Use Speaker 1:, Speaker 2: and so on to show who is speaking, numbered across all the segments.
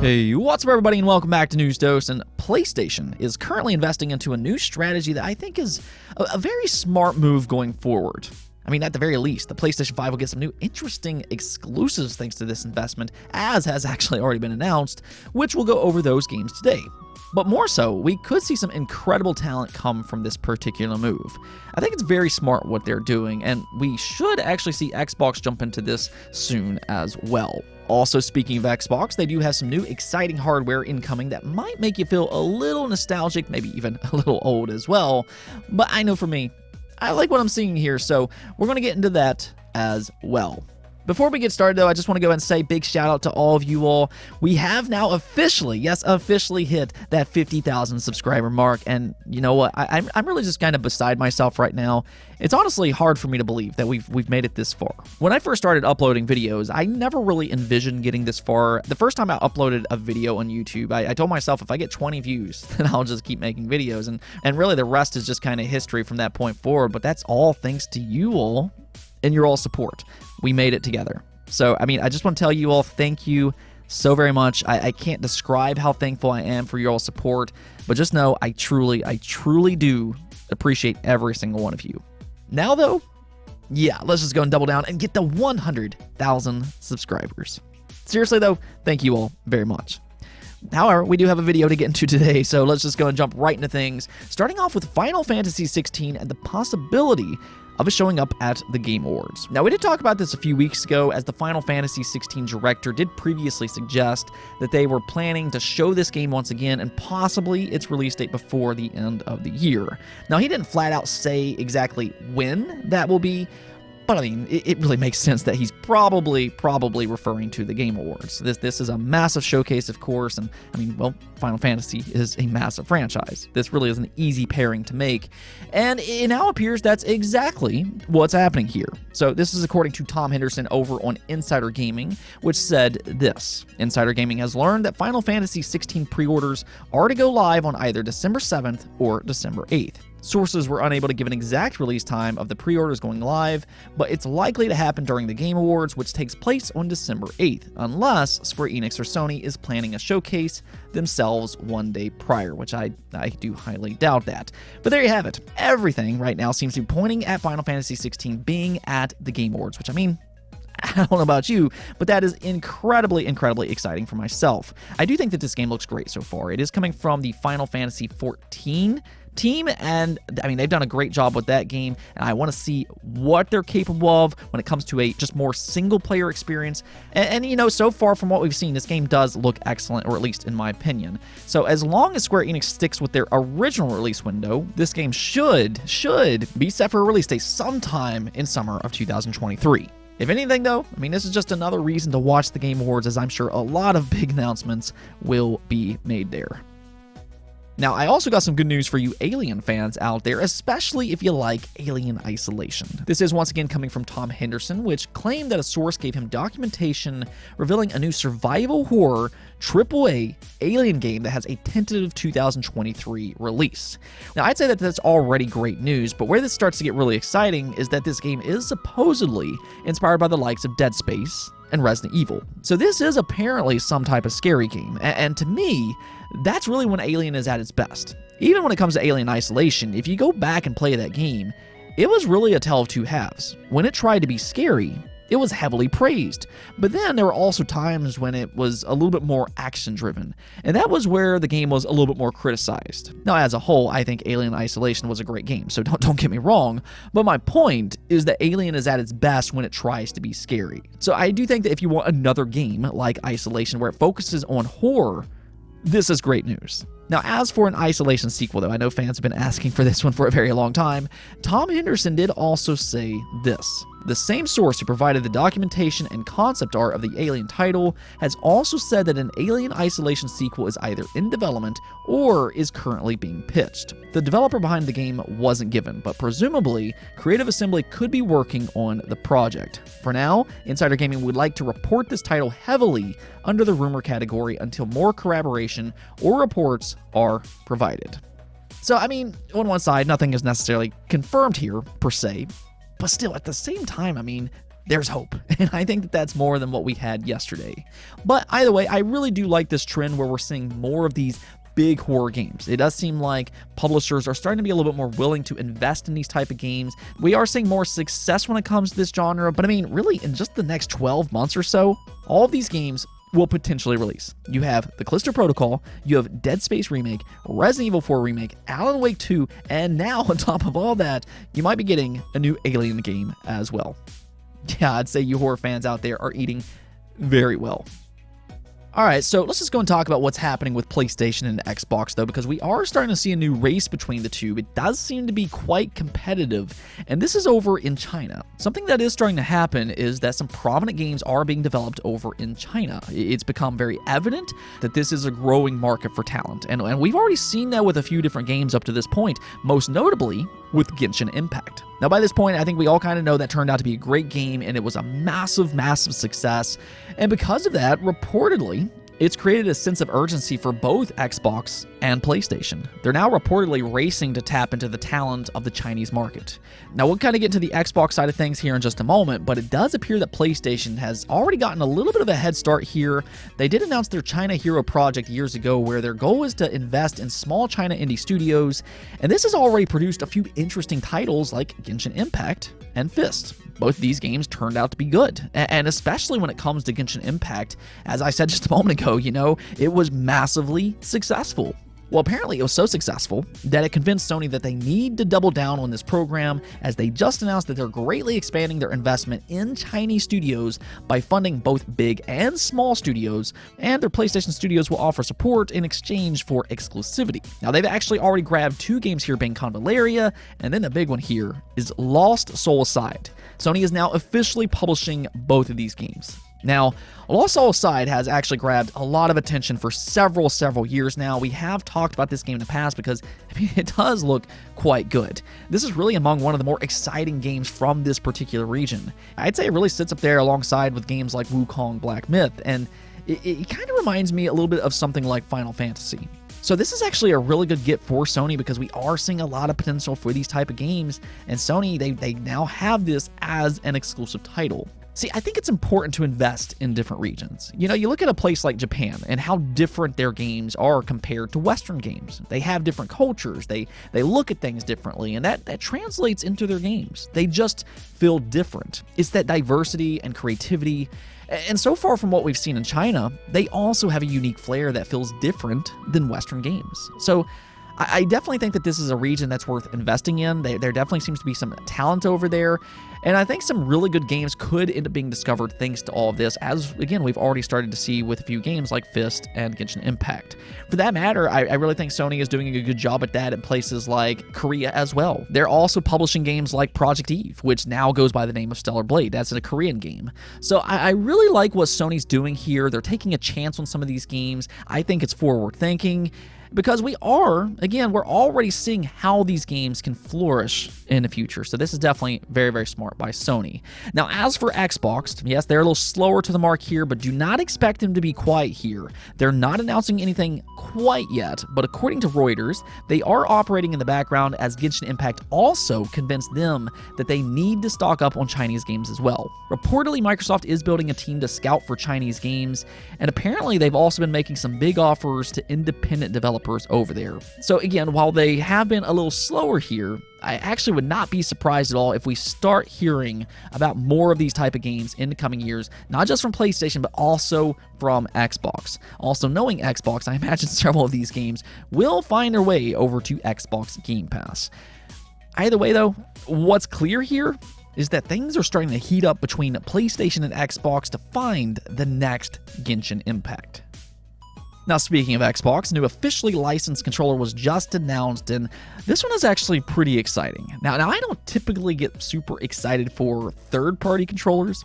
Speaker 1: Hey, what's up everybody and welcome back to News Dose. And PlayStation is currently investing into a new strategy that I think is a very smart move going forward. I mean, at the very least, the PlayStation 5 will get some new interesting exclusives thanks to this investment, as has actually already been announced, which we'll go over those games today. But more so, we could see some incredible talent come from this particular move. I think it's very smart what they're doing, and we should actually see Xbox jump into this soon as well. Also, speaking of Xbox, they do have some new exciting hardware incoming that might make you feel a little nostalgic, maybe even a little old as well. But I know for me, I like what I'm seeing here, so we're going to get into that as well. Before we get started, though, I just want to go ahead and say big shout out to all of you all. We have now officially hit that 50,000 subscriber mark. And you know what? I'm really just kind of beside myself right now. It's honestly hard for me to believe that we've made it this far. When I first started uploading videos, I never really envisioned getting this far. The first time I uploaded a video on YouTube, I told myself if I get 20 views, then I'll just keep making videos. And really the rest is just kind of history from that point forward. But that's all thanks to you all and your all support. We made it together. So, I mean, I just want to tell you all thank you so very much. I can't describe how thankful I am for your all support, but just know I truly do appreciate every single one of you. Now, though, yeah, let's just go and double down and get the 100,000 subscribers. Seriously, though, thank you all very much. However, we do have a video to get into today, so let's just go and jump right into things, starting off with Final Fantasy 16 and the possibility of it showing up at the Game Awards. Now, we did talk about this a few weeks ago, as the Final Fantasy 16 director did previously suggest that they were planning to show this game once again, and possibly its release date before the end of the year. Now, he didn't flat out say exactly when that will be, but I mean, it really makes sense that he's probably referring to the Game Awards. This is a massive showcase, of course, and I mean, well, Final Fantasy is a massive franchise. This really is an easy pairing to make, and it now appears that's exactly what's happening here. So this is according to Tom Henderson over on Insider Gaming, which said this: Insider Gaming has learned that Final Fantasy 16 pre-orders are to go live on either December 7th or December 8th. Sources were unable to give an exact release time of the pre-orders going live, but it's likely to happen during the Game Awards, which takes place on December 8th, unless Square Enix or Sony is planning a showcase themselves one day prior, which I do highly doubt that. But there you have it. Everything right now seems to be pointing at Final Fantasy 16 being at the Game Awards, which I mean, I don't know about you, but that is incredibly exciting for myself. I do think that this game looks great so far. It is coming from the Final Fantasy 14 team, and I mean, they've done a great job with that game, and I want to see what they're capable of when it comes to a just more single-player experience. And you know, so far from what we've seen, this game does look excellent, or at least in my opinion. So as long as Square Enix sticks with their original release window, this game should be set for a release date sometime in summer of 2023. If anything, though, I mean, this is just another reason to watch the Game Awards, as I'm sure a lot of big announcements will be made there. Now, I also got some good news for you Alien fans out there, especially if you like Alien Isolation. This is once again coming from Tom Henderson, which claimed that a source gave him documentation revealing a new survival horror AAA Alien game that has a tentative 2023 release. Now, I'd say that that's already great news, but where this starts to get really exciting is that this game is supposedly inspired by the likes of Dead Space and Resident Evil. So this is apparently some type of scary game, and to me, that's really when Alien is at its best. Even when it comes to Alien Isolation, if you go back and play that game, it was really a tale of two halves. When it tried to be scary, it was heavily praised, but then there were also times when it was a little bit more action-driven, and that was where the game was a little bit more criticized. Now, as a whole, I think Alien Isolation was a great game, so don't get me wrong, but my point is that Alien is at its best when it tries to be scary. So I do think that if you want another game like Isolation where it focuses on horror, this is great news. Now, as for an Isolation sequel, though, I know fans have been asking for this one for a very long time, Tom Henderson did also say this: The same source who provided the documentation and concept art of the Alien title has also said that an Alien Isolation sequel is either in development or is currently being pitched. The developer behind the game wasn't given, but presumably, Creative Assembly could be working on the project. For now, Insider Gaming would like to report this title heavily under the rumor category until more corroboration or reports are provided. So, I mean, on one side, nothing is necessarily confirmed here, per se, but still, at the same time, I mean, there's hope. And I think that that's more than what we had yesterday. But either way, I really do like this trend where we're seeing more of these big horror games. It does seem like publishers are starting to be a little bit more willing to invest in these type of games. We are seeing more success when it comes to this genre, but I mean, really, in just the next 12 months or so, all of these games will potentially release. You have the Callisto Protocol, you have Dead Space Remake, Resident Evil 4 Remake, Alan Wake 2, and now on top of all that, you might be getting a new Alien game as well. Yeah, I'd say you horror fans out there are eating very well. All right, so let's just go and talk about what's happening with PlayStation and Xbox, though, because we are starting to see a new race between the two. It does seem to be quite competitive, and this is over in China. Something that is starting to happen is that some prominent games are being developed over in China. It's become very evident that this is a growing market for talent, and we've already seen that with a few different games up to this point, most notably with Genshin Impact. Now, by this point, I think we all kind of know that turned out to be a great game, and it was a massive, massive success. And because of that, reportedly, it's created a sense of urgency for both Xbox and PlayStation. They're now reportedly racing to tap into the talent of the Chinese market. Now, we'll kind of get to the Xbox side of things here in just a moment, but it does appear that PlayStation has already gotten a little bit of a head start here. They did announce their China Hero project years ago, where their goal is to invest in small China indie studios, and this has already produced a few interesting titles like Genshin Impact and Fist. Both of these games turned out to be good, and especially when it comes to Genshin Impact, as I said just a moment ago, it was massively successful. Well, apparently it was so successful that it convinced Sony that they need to double down on this program, as they just announced that they're greatly expanding their investment in Chinese studios by funding both big and small studios, and their PlayStation studios will offer support in exchange for exclusivity. Now, they've actually already grabbed two games here, being Convaleria, and then the big one here is Lost Soul Aside. Sony is now officially publishing both of these games. Now, Lost Soul Aside has actually grabbed a lot of attention for several years now. We have talked about this game in the past because, it does look quite good. This is really among one of the more exciting games from this particular region. I'd say it really sits up there alongside with games like Wukong Black Myth, and it kind of reminds me a little bit of something like Final Fantasy. So this is actually a really good get for Sony, because we are seeing a lot of potential for these type of games, and Sony, they now have this as an exclusive title. See, I think it's important to invest in different regions. You look at a place like Japan and how different their games are compared to Western games. They have different cultures, they look at things differently, and that translates into their games. They just feel different. It's that diversity and creativity. And so far from what we've seen in China, they also have a unique flair that feels different than Western games. So I definitely think that this is a region that's worth investing in. There definitely seems to be some talent over there, and I think some really good games could end up being discovered thanks to all of this, as, again, we've already started to see with a few games like Fist and Genshin Impact. For that matter, I really think Sony is doing a good job at that in places like Korea as well. They're also publishing games like Project Eve, which now goes by the name of Stellar Blade. That's a Korean game. So I really like what Sony's doing here. They're taking a chance on some of these games. I think it's forward thinking, because we're already seeing how these games can flourish in the future. So this is definitely very smart by Sony. Now, as for Xbox, yes, they're a little slower to the mark here, but do not expect them to be quiet here. They're not announcing anything quite yet, but according to Reuters, they are operating in the background, as Genshin Impact also convinced them that they need to stock up on Chinese games as well. Reportedly, Microsoft is building a team to scout for Chinese games, and apparently they've also been making some big offers to independent developers over there. So again, while they have been a little slower here, I actually would not be surprised at all if we start hearing about more of these type of games in the coming years, not just from PlayStation, but also from Xbox. Also, knowing Xbox, I imagine several of these games will find their way over to Xbox Game Pass. Either way, though, what's clear here is that things are starting to heat up between PlayStation and Xbox to find the next Genshin Impact. Now, speaking of Xbox, a new officially licensed controller was just announced, and this one is actually pretty exciting. Now I don't typically get super excited for third-party controllers,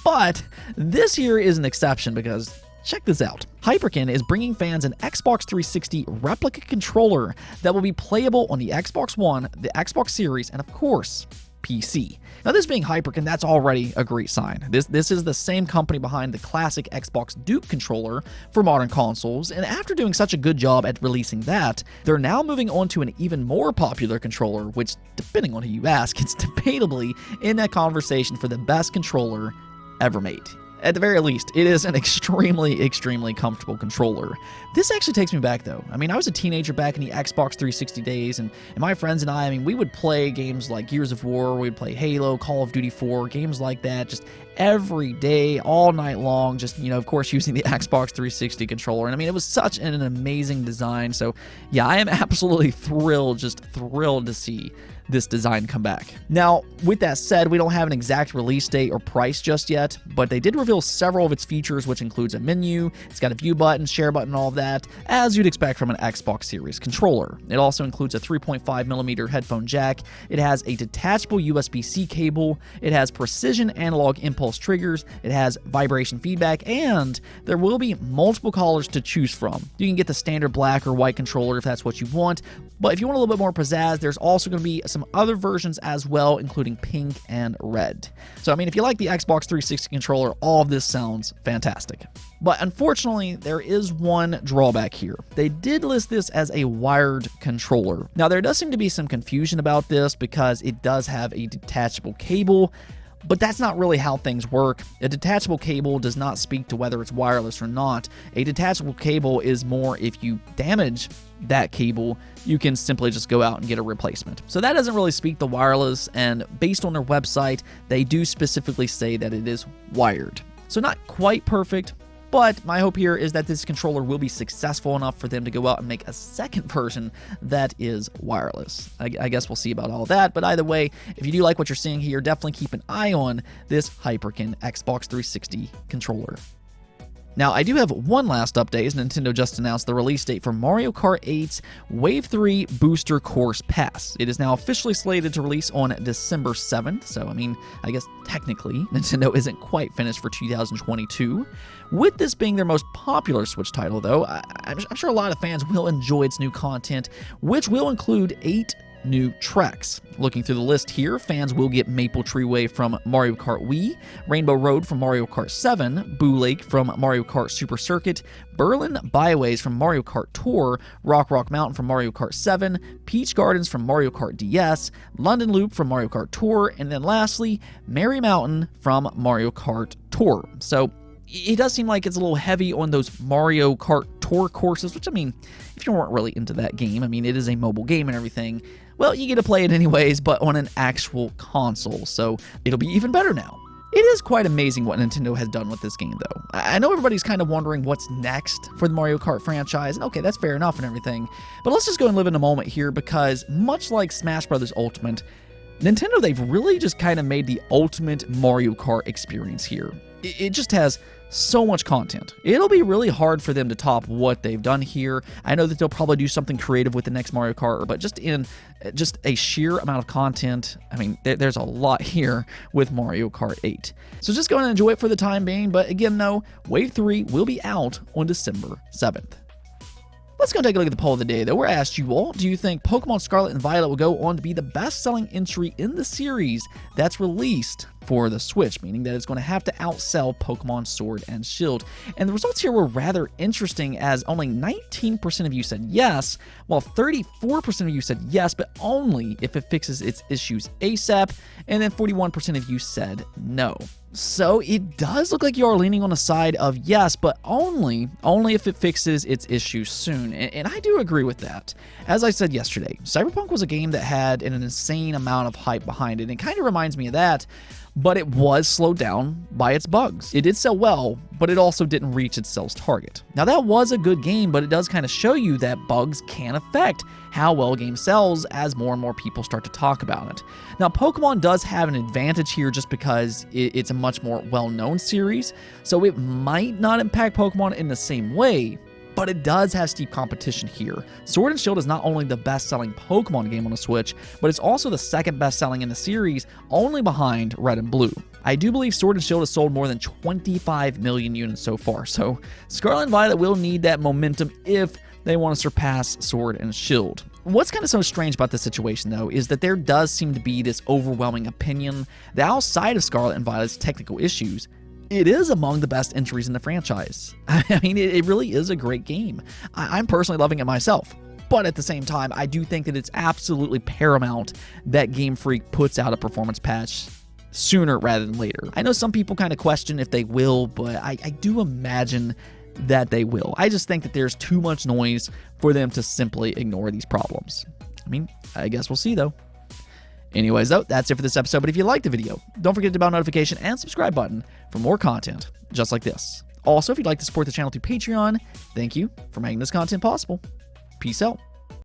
Speaker 1: but this here is an exception, because check this out. Hyperkin is bringing fans an Xbox 360 replica controller that will be playable on the Xbox One, the Xbox Series, and of course, PC. Now, this being Hyperkin, that's already a great sign. This is the same company behind the classic Xbox Duke controller for modern consoles, and after doing such a good job at releasing that, they're now moving on to an even more popular controller, which, depending on who you ask, it's debatably in that conversation for the best controller ever made. At the very least, it is an extremely comfortable controller. This actually takes me back, though. I mean, I was a teenager back in the Xbox 360 days, and my friends and I mean, we would play games like Gears of War, we'd play Halo, Call of Duty 4, games like that, just every day, all night long, just, of course, using the Xbox 360 controller. And I mean, it was such an amazing design. So, yeah, I am absolutely thrilled to see this design come back. Now, with that said, we don't have an exact release date or price just yet, but they did reveal several of its features, which includes a menu, it's got a view button, share button, all of that, as you'd expect from an Xbox Series controller. It also includes a 3.5mm headphone jack, it has a detachable USB-C cable, it has precision analog impulse triggers, it has vibration feedback, and there will be multiple colors to choose from. You can get the standard black or white controller if that's what you want, but if you want a little bit more pizzazz, there's also going to be some other versions as well, including pink and red. So, I mean, if you like the Xbox 360 controller, all of this sounds fantastic. But unfortunately, there is one drawback here. They did list this as a wired controller. Now, there does seem to be some confusion about this because it does have a detachable cable, but that's not really how things work. A detachable cable does not speak to whether it's wireless or not. A detachable cable is more if you damage that cable, you can simply just go out and get a replacement. So that doesn't really speak to wireless, and based on their website, they do specifically say that it is wired. So not quite perfect, but my hope here is that this controller will be successful enough for them to go out and make a second version that is wireless. I guess we'll see about all that, but either way, if you do like what you're seeing here, definitely keep an eye on this Hyperkin Xbox 360 controller. Now, I do have one last update, as Nintendo just announced the release date for Mario Kart 8's Wave 3 Booster Course Pass. It is now officially slated to release on December 7th, so I mean, I guess technically Nintendo isn't quite finished for 2022. With this being their most popular Switch title, though, I'm sure a lot of fans will enjoy its new content, which will include 8 new tracks. Looking through the list here, fans will get Maple Tree Way from Mario Kart Wii, Rainbow Road from Mario Kart 7, Boo Lake from Mario Kart Super Circuit, Berlin Byways from Mario Kart Tour, Rock Mountain from Mario Kart 7, Peach Gardens from Mario Kart DS, London Loop from Mario Kart Tour, and then lastly, Merry Mountain from Mario Kart Tour. So it does seem like it's a little heavy on those Mario Kart Tour courses, which, I mean, if you weren't really into that game, I mean, it is a mobile game and everything, well, you get to play it anyways, but on an actual console, so it'll be even better now. It is quite amazing what Nintendo has done with this game, though. I know everybody's kind of wondering what's next for the Mario Kart franchise, and okay, that's fair enough and everything, but let's just go and live in the moment here, because much like Smash Bros. Ultimate, Nintendo, they've really just kind of made the ultimate Mario Kart experience here. It just has so much content. It'll be really hard for them to top what they've done here. I know that they'll probably do something creative with the next Mario Kart, but just in a sheer amount of content, I mean, there's a lot here with Mario Kart 8. So just go and enjoy it for the time being, but again, though, Wave 3 will be out on December 7th. Let's go take a look at the poll of the day, though. We're asked you all, do you think Pokemon Scarlet and Violet will go on to be the best-selling entry in the series that's released for the Switch, meaning that it's going to have to outsell Pokemon Sword and Shield? And the results here were rather interesting, as only 19% of you said yes, while 34% of you said yes, but only if it fixes its issues ASAP, and then 41% of you said no. So it does look like you are leaning on the side of yes, but only if it fixes its issues soon. And I do agree with that. As I said yesterday, Cyberpunk was a game that had an insane amount of hype behind it. It kind of reminds me of that, but it was slowed down by its bugs. It did sell well, but it also didn't reach its sales target. Now, that was a good game, but it does kind of show you that bugs can affect how well a game sells as more and more people start to talk about it. Now, Pokemon does have an advantage here just because it's a much more well-known series, so it might not impact Pokemon in the same way, but it does have steep competition here. Sword and Shield is not only the best-selling Pokemon game on the Switch, but it's also the second best-selling in the series, only behind Red and Blue. I do believe Sword and Shield has sold more than 25 million units so far, so Scarlet and Violet will need that momentum if they want to surpass Sword and Shield. What's kind of so strange about this situation, though, is that there does seem to be this overwhelming opinion that outside of Scarlet and Violet's technical issues, it is among the best entries in the franchise. I mean, it really is a great game. I'm personally loving it myself. But at the same time, I do think that it's absolutely paramount that Game Freak puts out a performance patch sooner rather than later. I know some people kind of question if they will, but I do imagine that they will. I just think that there's too much noise for them to simply ignore these problems. I mean, I guess we'll see, though. Anyways, though, that's it for this episode. But if you liked the video, don't forget to bell notification and subscribe button for more content just like this. Also, if you'd like to support the channel through Patreon, thank you for making this content possible. Peace out.